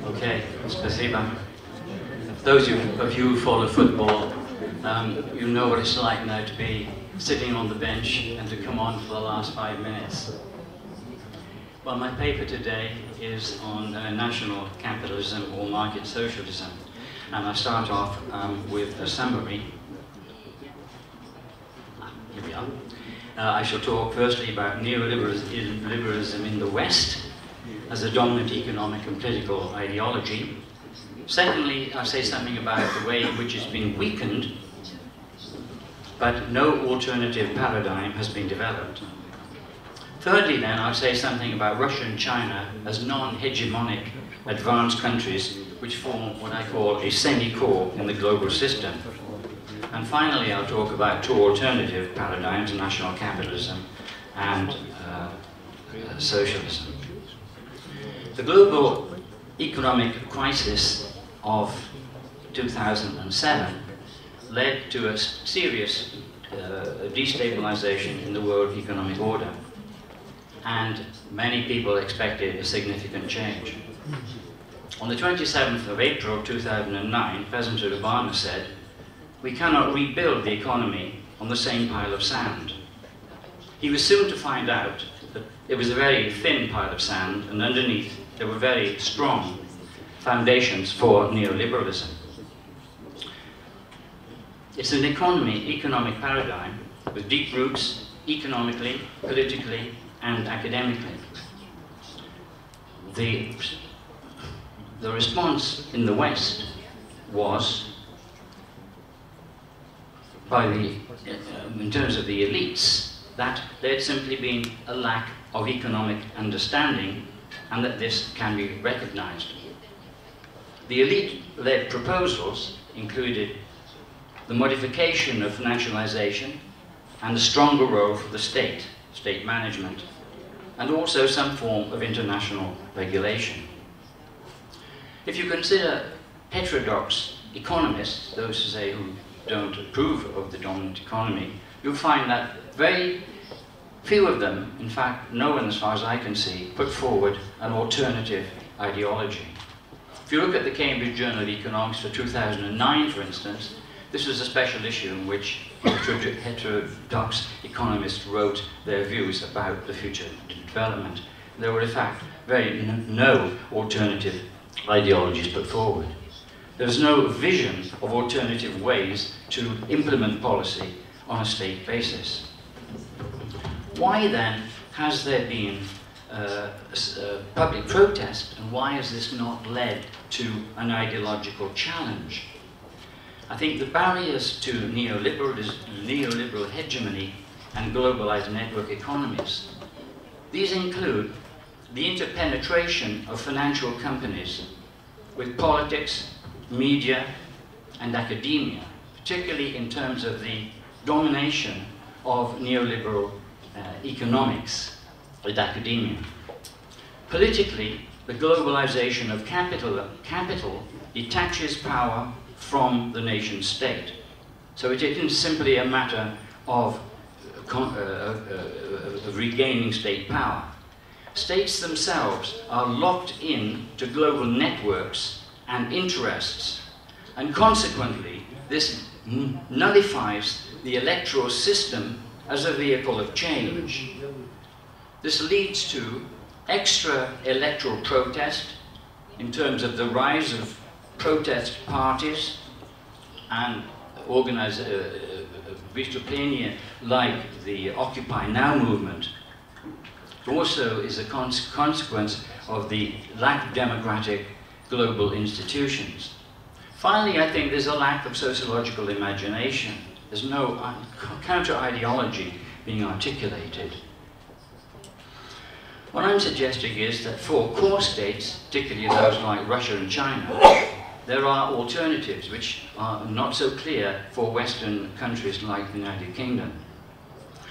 Okay, spasiba. Those of you who follow football, you know what it's like now to be sitting on the bench and to come on for the last 5 minutes. Well, my paper today is on national capitalism or market socialism, and I start off with a summary. Here we are. I shall talk firstly about neoliberalism in the West as a dominant economic and political ideology. Secondly, I'll say something about the way in which it's been weakened, but no alternative paradigm has been developed. Thirdly, then, I'll say something about Russia and China as non-hegemonic advanced countries which form what I call a semi-core in the global system. And finally, I'll talk about two alternative paradigms, national capitalism and socialism. The global economic crisis of 2007 led to a serious destabilization in the world economic order, and many people expected a significant change. On the 27th of April 2009, President Obama said, "We cannot rebuild the economy on the same pile of sand." He was soon to find out that it was a very thin pile of sand, and underneath there were very strong foundations for neoliberalism. It's an economic paradigm with deep roots economically, politically, and academically. The response in the West was, in terms of the elites, that there had simply been a lack of economic understanding and that this can be recognized. The elite-led proposals included the modification of financialization and a stronger role for the state management, and also some form of international regulation. If you consider heterodox economists, those who say who don't approve of the dominant economy, you'll find that very few of them, in fact no one as far as I can see, put forward an alternative ideology. If you look at the Cambridge Journal of Economics for 2009, for instance, this was a special issue in which heterodox economists wrote their views about the future development. There were, in fact, no alternative ideologies put forward. There was no vision of alternative ways to implement policy on a state basis. Why then has there been public protest, and why has this not led to an ideological challenge? I think the barriers to neoliberal hegemony and globalized network economies, these include the interpenetration of financial companies with politics, media, and academia, particularly in terms of the domination of neoliberal economics with academia. Politically, the globalization of capital detaches power from the nation state. So it isn't simply a matter of regaining state power. States themselves are locked in to global networks and interests, and consequently this nullifies the electoral system as a vehicle of change. This leads to extra electoral protest in terms of the rise of protest parties and organized like the Occupy Now movement. Also is a consequence of the lack of democratic global institutions. Finally, I think there's a lack of sociological imagination. There's no counter-ideology being articulated. What I'm suggesting is that for core states, particularly those like Russia and China, there are alternatives which are not so clear for Western countries like the United Kingdom.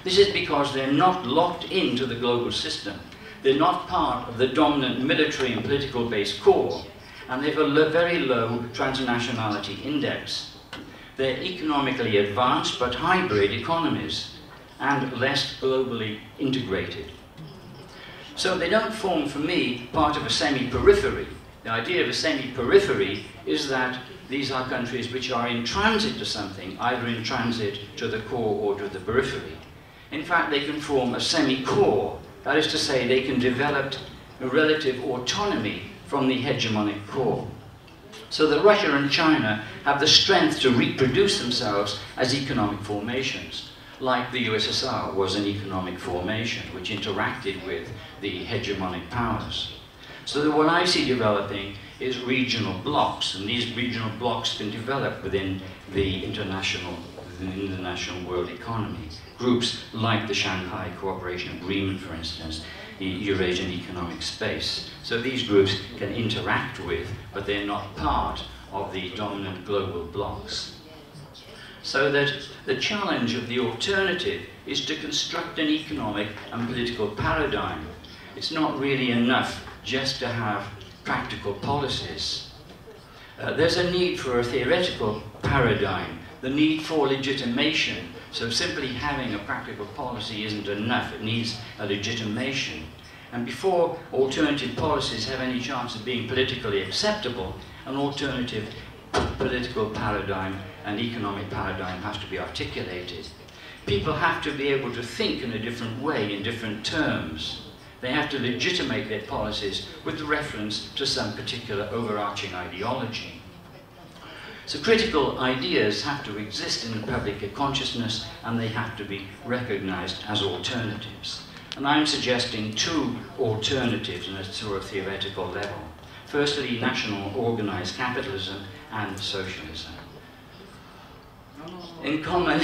This is because they're not locked into the global system. They're not part of the dominant military and political based core, and they have a very low transnationality index. They're economically advanced but hybrid economies and less globally integrated. So they don't form, for me, part of a semi-periphery. The idea of a semi-periphery is that these are countries which are in transit to something, either in transit to the core or to the periphery. In fact, they can form a semi-core. That is to say, they can develop a relative autonomy from the hegemonic core. So that Russia and China have the strength to reproduce themselves as economic formations, like the USSR was an economic formation which interacted with the hegemonic powers. So that what I see developing is regional blocks, and these regional blocks can develop within the international world economy. Groups like the Shanghai Cooperation Agreement, for instance, the Eurasian Economic Space. So these groups can interact with, but they're not part of the dominant global blocks. So that the challenge of the alternative is to construct an economic and political paradigm. It's not really enough just to have practical policies. There's a need for a theoretical paradigm, the need for legitimation. So simply having a practical policy isn't enough, it needs a legitimation. And before alternative policies have any chance of being politically acceptable, an alternative political paradigm and economic paradigm has to be articulated. People have to be able to think in a different way, in different terms. They have to legitimate their policies with reference to some particular overarching ideology. So critical ideas have to exist in the public consciousness, and they have to be recognized as alternatives. And I'm suggesting two alternatives on a sort of theoretical level. Firstly, national organized capitalism and socialism. In common,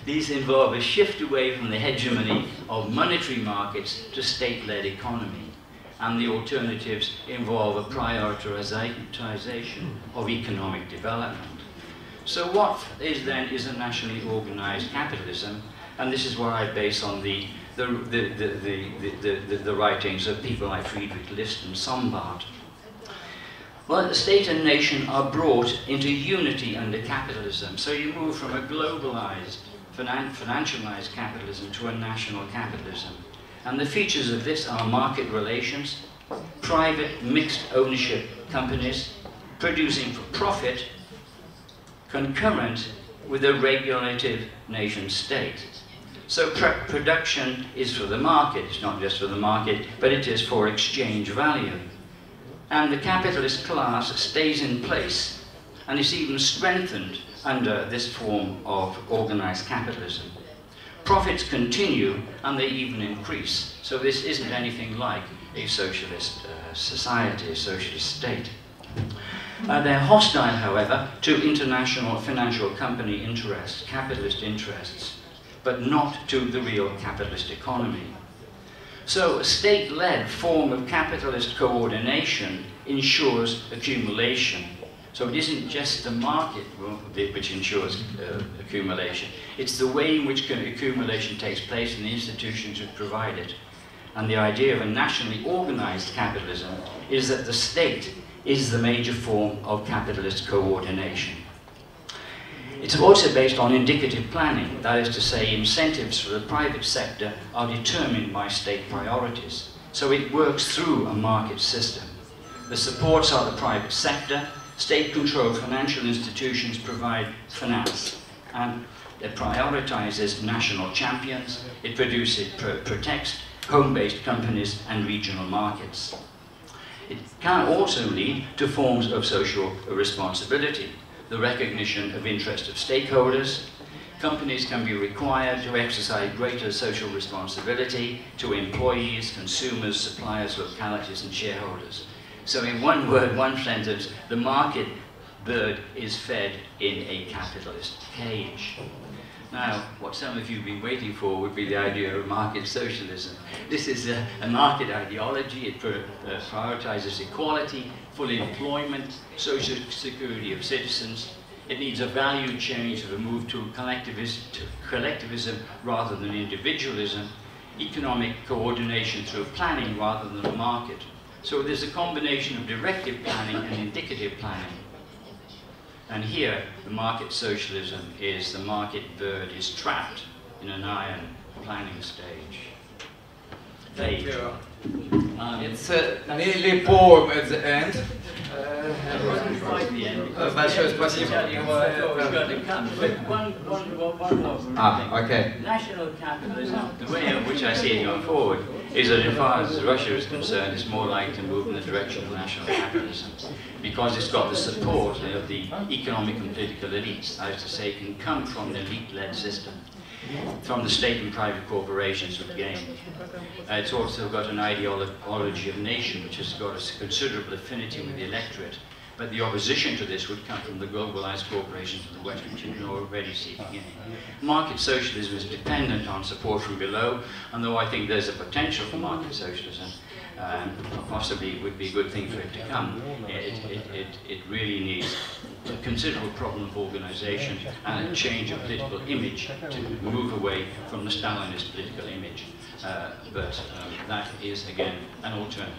these involve a shift away from the hegemony of monetary markets to state-led economy. And the alternatives involve a prioritization of economic development. So what is then a nationally organized capitalism? And this is what I base on the writings of people like Friedrich List and Sombart. Well, the state and nation are brought into unity under capitalism. So you move from a globalized, financialized capitalism to a national capitalism. And the features of this are market relations, private mixed ownership companies producing for profit, concurrent with a regulative nation state. So production is for the market. It's not just for the market, but it is for exchange value. And the capitalist class stays in place and is even strengthened under this form of organized capitalism. Profits continue and they even increase. So this isn't anything like a socialist society, a socialist state. They're hostile, however, to international financial company interests, capitalist interests, but not to the real capitalist economy. So a state-led form of capitalist coordination ensures accumulation. So it isn't just the market which ensures accumulation. It's the way in which accumulation takes place and the institutions which provide it. And the idea of a nationally organized capitalism is that the state is the major form of capitalist coordination. It's also based on indicative planning, that is to say, incentives for the private sector are determined by state priorities. So it works through a market system. The supports are the private sector, state-controlled financial institutions provide finance, and it prioritizes national champions, it protects home-based companies and regional markets. It can also lead to forms of social responsibility. The recognition of interest of stakeholders. Companies can be required to exercise greater social responsibility to employees, consumers, suppliers, localities, and shareholders. So in one word, one sentence, the market bird is fed in a capitalist cage. Now, what some of you have been waiting for would be the idea of market socialism. This is a market ideology. It prioritizes equality, full employment, social security of citizens. It needs a value change of a move to collectivism rather than individualism, economic coordination through planning rather than a market. So there's a combination of directive planning and indicative planning. And here, the market socialism is the market bird is trapped in an iron planning stage. Thank you. It's nearly warm at the end. Большое спасибо. Okay. National capitalism, the way in which I see it going forward, is that as far as Russia is concerned, it's more likely to move in the direction of national capitalism, because it's got the support of the economic and political elites. That is to say, it can come from an elite-led system, from the state and private corporations with gain. It's also got an ideology of nation, which has got a considerable affinity with the electorate. But the opposition to this would come from the globalized corporations of the West, which you can already see beginning. Market socialism is dependent on support from below, and though I think there's a potential for market socialism, possibly it would be a good thing for it to come, it really needs a considerable problem of organization and a change of political image to move away from the Stalinist political image. But that is, again, an alternative.